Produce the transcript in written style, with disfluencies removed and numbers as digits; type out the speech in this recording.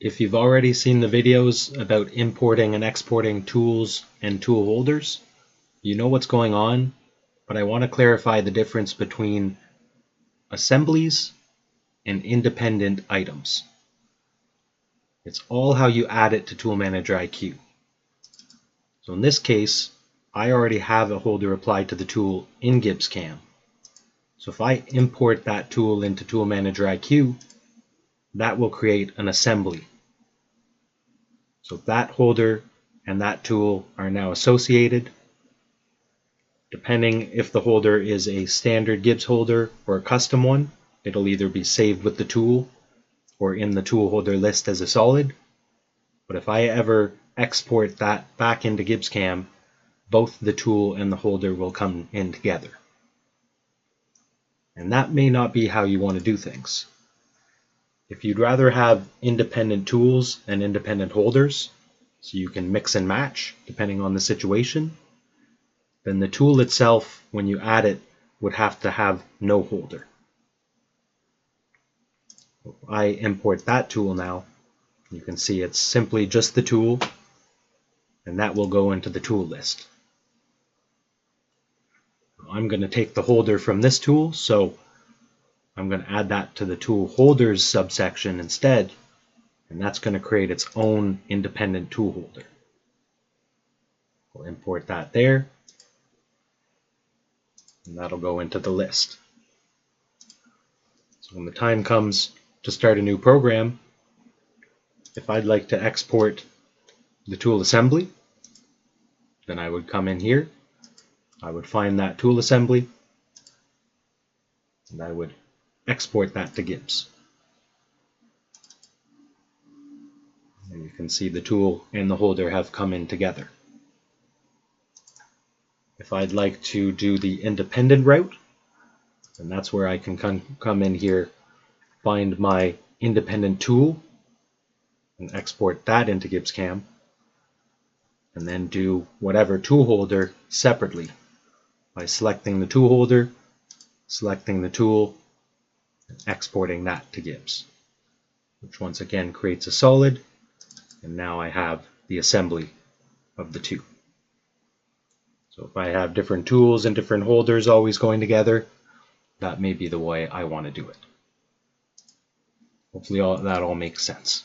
If you've already seen the videos about importing and exporting tools and tool holders, you know what's going on, but I want to clarify the difference between assemblies and independent items. It's all how you add it to ToolManageriQ. So in this case, I already have a holder applied to the tool in gibbsCAM. So if I import that tool into ToolManageriQ, that will create an assembly. So that holder and that tool are now associated. Depending if the holder is a standard Gibbs holder or a custom one, it'll either be saved with the tool or in the tool holder list as a solid. But if I ever export that back into gibbsCAM, both the tool and the holder will come in together. And that may not be how you want to do things. If you'd rather have independent tools and independent holders, so you can mix and match depending on the situation, then the tool itself, when you add it, would have to have no holder. If I import that tool now, you can see it's simply just the tool, and that will go into the tool list. I'm going to take the holder from this tool, so I'm going to add that to the tool holders subsection instead, and that's going to create its own independent tool holder. We'll import that there, and that'll go into the list. So when the time comes to start a new program, if I'd like to export the tool assembly, then I would come in here, I would find that tool assembly, and I would export that to Gibbs. And you can see the tool and the holder have come in together. If I'd like to do the independent route, then that's where I can come in here, find my independent tool, and export that into gibbsCAM, and then do whatever tool holder separately by selecting the tool holder, selecting the tool, and exporting that to Gibbs, which once again creates a solid, and now I have the assembly of the two. So if I have different tools and different holders always going together, that may be the way I want to do it. Hopefully that all makes sense.